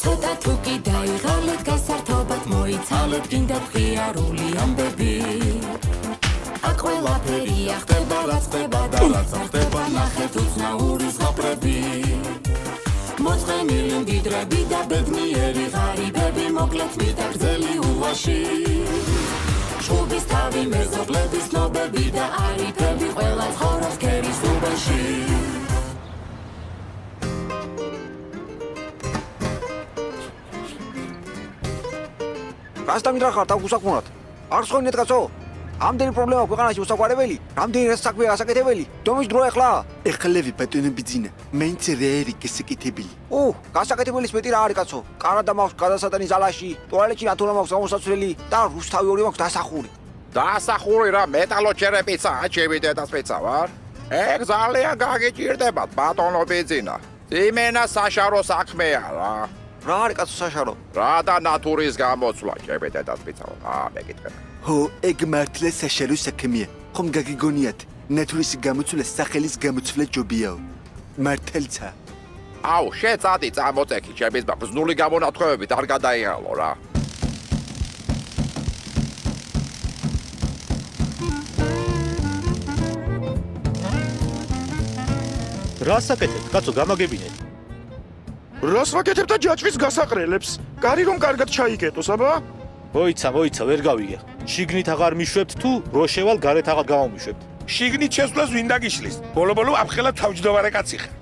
ცოტა თუ კი დაიღალეთ გასართობად მოიცალეთ გინდათ ღიარული ამბები აქ ყველაფერია ხდება რაც ხდება და რაც არ ხდება ნახეთ უცნაური ზღაპრები მოწყენილი მდიდრები და ბედნიერი ღარიბები მოკლეთ მიტაგრძელი ულვაში შუბის თავი მეზობლების ნობები და არიფები ყველა ცხოვრობს ქერის უბანში რასთან მიდრახართ აქ უსაქმურად? არ ხსოვნეთ კაცო? ამდენი პრობლემა ქვეყანაში უსაყვარებელი, რამდენი საქმეა გასაკეთებელი. დომის დრო ეხლა? ეხლევი ბატონო ბიძინა, მაინც რეერი გასაკეთებელი. გასაკეთებელის მეტი რა არის კაცო? კარადა მაქვს გადასატანი ზალაში, ტუალეტში ნათურა მაქვს გამოსაცვლელი და რუსთავი ორი მაქვს დასახური. დასახური რა მეტალოჩერებიცაა, ჩემი დედასპეცა ვარ. ეგ ძალიან გაგიჭირდებათ ბატონო ბიძინა. იმენა საშარო საქმეა რა. რა არის კაცო საშარო? რა და ნათურის გამოცვლა, ჩემი დედასპეცა. მეკითხება. ხო, ეგ მართლა საშარო საქმეა. ხომ გაგიგონიათ, ნათურის გამოცვლა სახელის გამოცვლა ჯობიაო. მართალცა. აუ, შეწადი წამოწექი, ჩემი ძმა, ბრძნული გამონათქვამებით არ გადაიღალო რა. რას აკეთებთ, კაცო, გამაგებინეთ. რას ვაკეთებ და ჯაჭვის გასაყრელებს? კარი რომ კარგად ჩაიკეტოს, აბა? მოიცა, ვერ გავიგე. შიგნით აღარ მიშვებთ თუ როშევალ გარეთ აღარ გამომიშვებთ. შიგნით შესვლას ვინ დაგიშლის? ბოლო-ბოლო ამხელა თავჯდომარე კაცი ხარ.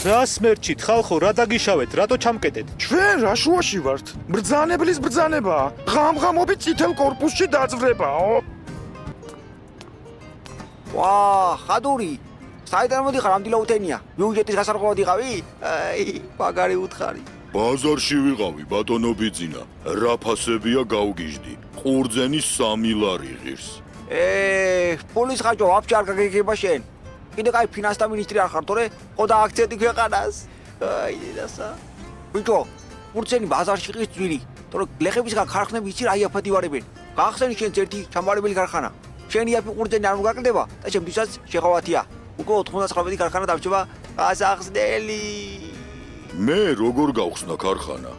რა სმერჩით, ხალხო, რა დაგიშავეთ, რატო ჩამკეტეთ? ჩვენ რა შუაში ვართ? ბრძანებლის ბრძანებაა. ღამ-ღამობით წითელ კორპუსში დაძვრებაო. ვა, ხადური. საიდან მოდიხარ ამ დილაუთენია? ბიუჯეტის გასარღვევად იყავი? აი, მაგარი უთხარი. ბაზარში ვიყავი, ბატონო ბიძინა. რა ფასებია გავგიჟდი. ყურძენი 3 ლარი ღირს. პოლის ხაჭო, ვაფშე არ გაგიგება შენ. კიდე კაი ფინანსთა მინისტრი არ ხარ, თორე ყოდა აქციები ქვეყანას. აი, დედასა. ბიჭო, ყურძენი ბაზარში ყის ძვირი. თორე ლეხებისგან ქარხნები იცი რა იაფად ივარებენ. გახსენი შენც ერთი ჩამბარებელი ქარხანა. შენი იაფი ყურძენი არ მოგაკლდება და შემთხვევაც შეღავათია. უკვე 99 ქარხანა დამრჩება გასახსნელი. მე როგორ გავხსნა ქარხანა?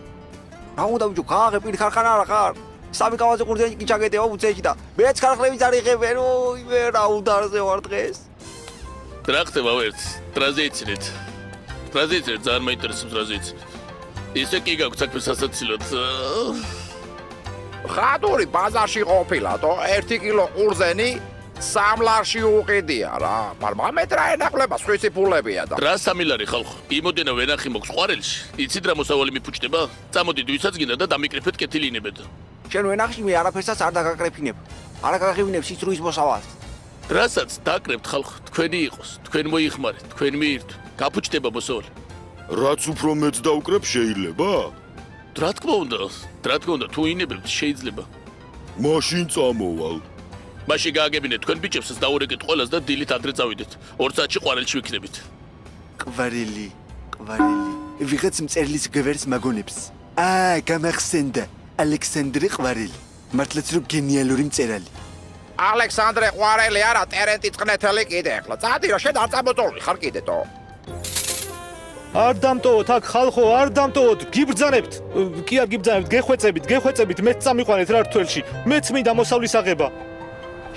რა უნდა ბიჭო, გააღებინე ქარხანა არა ხარ? სამი კავაზე ყურძენი კი ჩაგედევა უცეში და მეც ქარხნები წარიღებენ. ოი, მე რა უდარზე ვარ დღეს. რა ხდება ვერც? ტრანზიცინით. ტრანზიცინით ძალიან მაინტერესებს ტრანზიცინით. ისე კი გაქვს საქმე სასაცილოდ. ხადური ბაზარში ყოფილათო 1 კილო ყურძენი 3 ლარში უყიდია რა. მაგრამ რა ენახლება სხვისი ფულებია და. რა 3 ლარი ხალხო? იმოდენა ვენახი მოქვს ყვარელში. იცით რა მოსავალი მიფუჭდება? წამოდით ვისაც გინდა და დამიკრიფეთ კეთილინებად. შენ ვენახში მე არაფერსაც არ დაგაკრეფინებ. არ გაგიღინებ სიცრუის მოსავალს. რასაც დაკრებთ ხალხო, თქვენი იყოს, თქვენ მოიხმარეთ, თქვენ მიირთვით. გაფუჭდება მოსავალი. რაც უფრო მეც დავკრებ შეიძლება? რა თქმა უნდა, თუ ინებებთ შეიძლება. მაშინ წამოვალ. მაშინ გააგებინეთ თქვენ ბიჭებსაც დაურეკეთ ყველას და დილით ადრე წავიდეთ. 2 საათში ყვარელში ვიქნებით. ყვარელი. ვიღაც მწერლის გვერდს მაგონებს. გამახსენდა. ალექსანდრე ყვარელი. მართლაც რო გენიალური მწერალი. ალექსანდრე ყვარელი არა, ტერენტი წყნეთელი კიდე ახლა. წადი რა, შენ არ წამოწოლი ხარ კიდეთო. არ დამტოვოთ აქ ხალხო, არ დამტოვოთ, გიბრძანებთ. კი არ გიბრძანებთ, გეხვეწებით, მეც წამიყვანეთ რა რთველში. მეც მინდა მოსავლის აღება.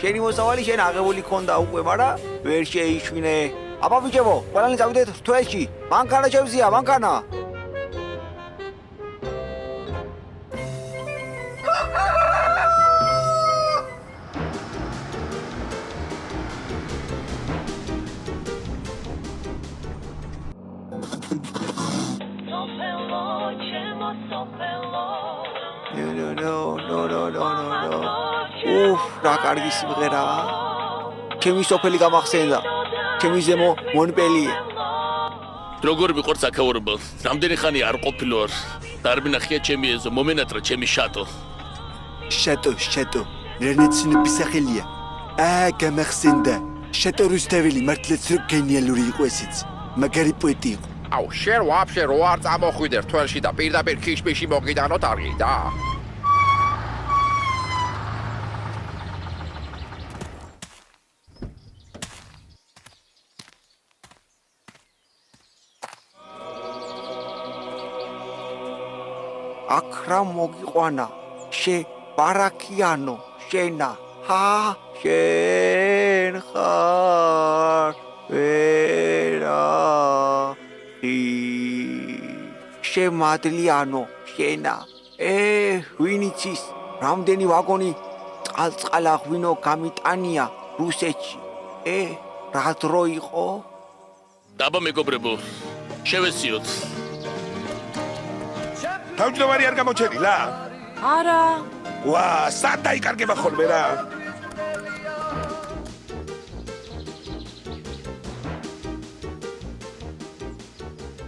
შენი მოსავალი შენ აღებული ქონდა უკვე, მაგრამ ვერ შეიშვინე. აბა ბიჭებო, ყველანი წავიდეთ რთველში. მანქანა შევზია, მანქანა. რა კარგი სიმღერაა. ჩემი სოფელი გამახსენდა. ჩემი ზემო მონპელიე. როგორ მიყვარს აქაურობა? რამდენი ხანი არ ყოფილვარ. დარბინახია ჩემი ეზო, მომენატრა ჩემი შატო. შატო. რენეცინების სახელია. გამახსენდა. შატო რუსთაველი მართლაც რო გენიალური იყო ესეც. მაგარი პოეტი იყო. აუ, შენ ვაფშე რო არ წამოხვიდე რთველში და პირდაპირ ქიშმიში მოგიდანოთ არ გინდა? აქ რა მოგიყვანა შე ბარაქიანო შენა შენ ხარ ვერა შემადლიანო შენა ვინ იცის რამდენი ვაგონი წყალწყალა ღვინო გამიტანია რუსეთში რა დრო იყო დაბა მეგობრებო შევესიოთ თავმჯდომარე არ გამოჩენილა? არა ვა, სად დაიკარგება ხოლმე რა?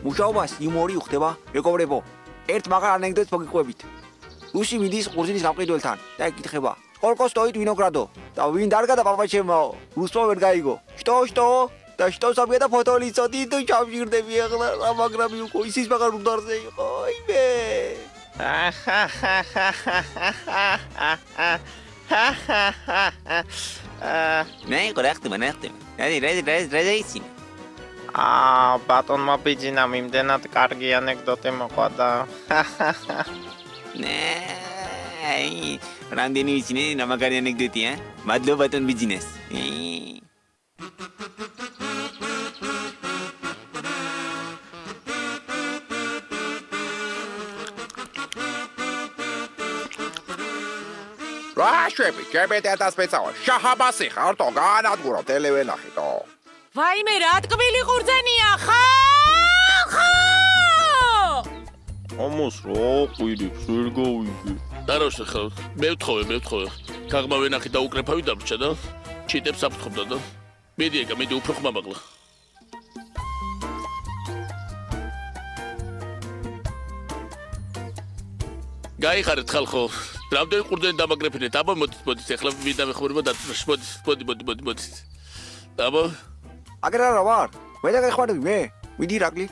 მუშაობას იუმორი უხდება მეგობრებო ერთ მაგარ ანეკდოტს მოგიყვებით რუსი მიდის ყურძნის გამყიდველთან და ეკითხება сколько стоит виноградо და ვინ დარგა და პაპაჩემაო რუსმა ვერ გაიგო что და что საბია და ფოტოლი წოდი თუ ჩამჟირდები ახლა რა მაგრამ იყო ისის მაგარ უნდარზე იყო იმე ნე კორექტი რეჟეისი ბატონმა ბიძინა მიმდენად კარგი ანეკდოტი მოყვა და ნე რამდენი ვიცინე რა მაგარი ანეკდოტია მადლობა ბატონ ბიძინას რა შვები ჯებედას მეცავა შაჰაბასი ხართო განადგურო ტელევენახიტო ვაიმე რა ტკბილი ყურძენია ხა ამას რა ყვირებს ვერ გავიგე დაროშე ხო მე ვთხოვე გაღმა ვენახი და უკრეფავი დამრჩა და ჩიტებს აფრთხობდა და მიდი ეკა მიდი უფრო ხმამაღლა გაიხარეთ ხალხო რამდენი ყურძენი დამაგრეფინეთ აბა მოდით ახლა მინდა მეხმარება დაწნაში მოდით აბა აგერ არა ვარ მე და გეხმარები მე მიდი რაკლი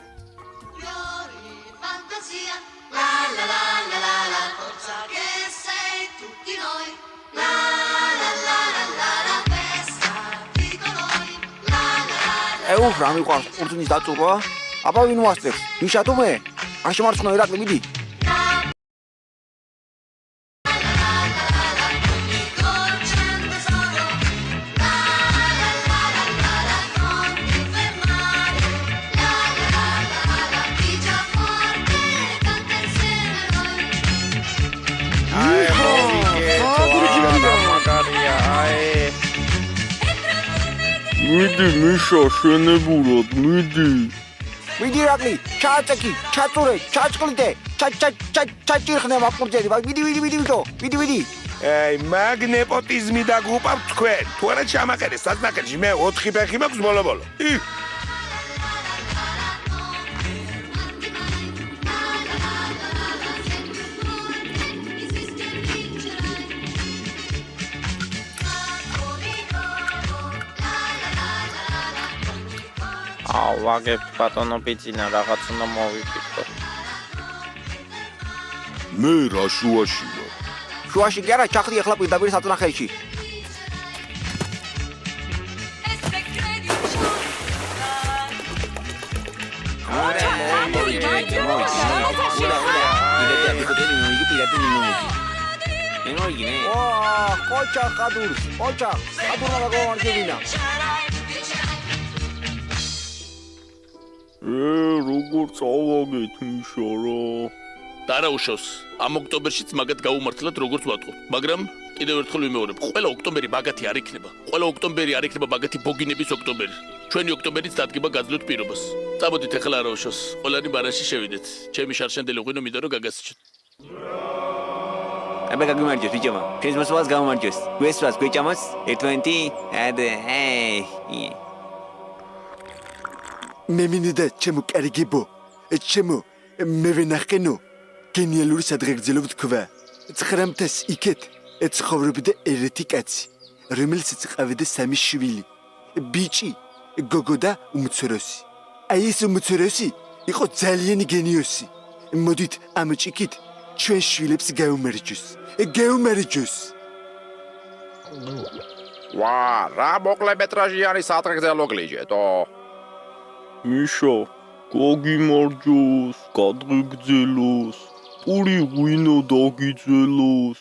რა მიყვარს ყურძნის დაწურვა აბა ვინ მოასწრებს მიშა თუ მე ან შემარცხნა ირაკლი მიდი მიდი მიშა შენებურად მიდი რაკლი ჩააწეკი ჩაწურე ჩაჭყლიდე ჩაჭირხნე მაკურძენი მიდი ვიდო აი მაგ ნეპოტიზმი დაგუპავთ თქვენ თუ არა ჩამაყენე საწნაკელში მე 4 ფეხი მაქვს ბოლო ვაგებთ ბატონო ბიძინა რაღაც უნდა მოვიფიქრო მე რა შუაში ვარ შუაში კი არა ჩახდი ახლა პირდაპირ საწნახელში კოჩა ყადურმა გაგვარჯევინა როგორ წავაგეთ მიშა რა დარაუშავს ამ ოქტომბერშიც მაგათ გაუმართლად როგორც ვატყობ მაგრამ კიდევ ერთხელ ვიმეორებ ყველა ოქტომბერი მაგათი არ იქნება ყველა ოქტომბერი არ იქნება მაგათი ბოგინების ოქტომბერი ჩვენი ოქტომბერიც დადგება გაძლოთ პირობას წამოდით ახლა არაუშავს ყველანი ბარაში შევიდეთ ჩემი შარშანდელი ღვინო მინდა რომ გაგასიჩოთ აბა გაგიმარჯოს ბიჭო ჩვენს მოსვლას გამომარჯოს გვესვას გვეჭამოს ერთმანეთი მე მინდა ჩემო კარგებო ჩემო მე ვენახენო გენიალური სადღეგრძელო თქვა 1900 იქეთ ეცხოვრებდა ერთი კაცი რომელსაც ყავდა 3 შვილი ბიჭი გოგო და უმცროსი აი ეს უმცროსი იყო ძალიან გენიოსი მოდით ამ ჭიქით ჩვენ შვილებს გაუმარჯოს ვა რა მოკლემეტრაჟიანი სადღეგრძელო გლიჯეთო მიშა გოგიმარჯოს გადღეგრძელოს პური ღვინო დაგიძველოს,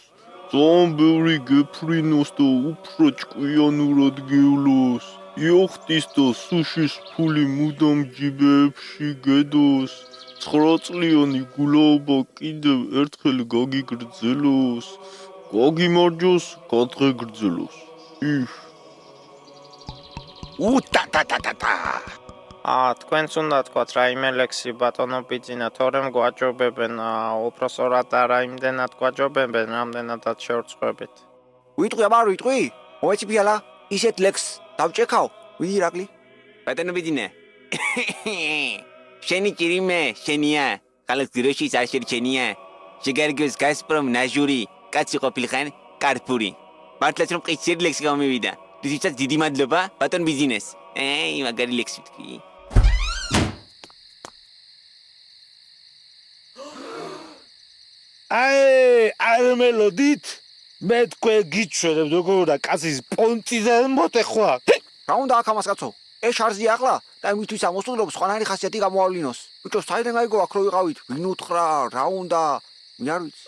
ძალიან ბევრი გეფრინოს და უფრო ჭკვიანურად გევლოს. იოხტის და სუშის ფული მუდამ ჯიბეებში გედოს. 9 წლიანი გულაობა კიდევ ერთხელ გაგიგრძელოს. გაგიმარჯოს, გადღეგრძელოს. იშ უტატატატატა. თქვენც უნდა თქვათ რაიმე ლექსი ბატონო ბიძინა, თორემ გვაჯობებენ, უпроსორად არა იმდენად გვაჯობებენ, რამდენადაც შევრწყებით. ვიტყვი აბა არ ვიტყვი? მოეცი ფიალა, ისეთ ლექს დავჭექავ. ვიდი ირაკლი? ბატონო ბიძინა. შენი ჭირიმე, შენია. ხალხ ძიროშიც არ შერჩენია. შეგარგებს გასპრომ ნაჟური, კაცი ყოფილხან კარპური. მართლაც რომ ყიჩერი ლექსი გამოვიდა. რითიც დიდი მადლობა ბატონ ბიძინეს. მაგარი ლექსი ვთქვი. არ მელოდით მე თქვენ გიჩვენებ როგორ და კაცის პონტიდან მოტეხვა. რა უნდა აქ ამას კაცო? ეს შარზია ახლა და იმისთვის ამოსულობს სხვანაირი ხასიათი გამოავლინოს. ბიჭო, საიდან გაიგო აქ რო ვიყავით? ვინ უთხრა? რა უნდა? მე არ ვიცი.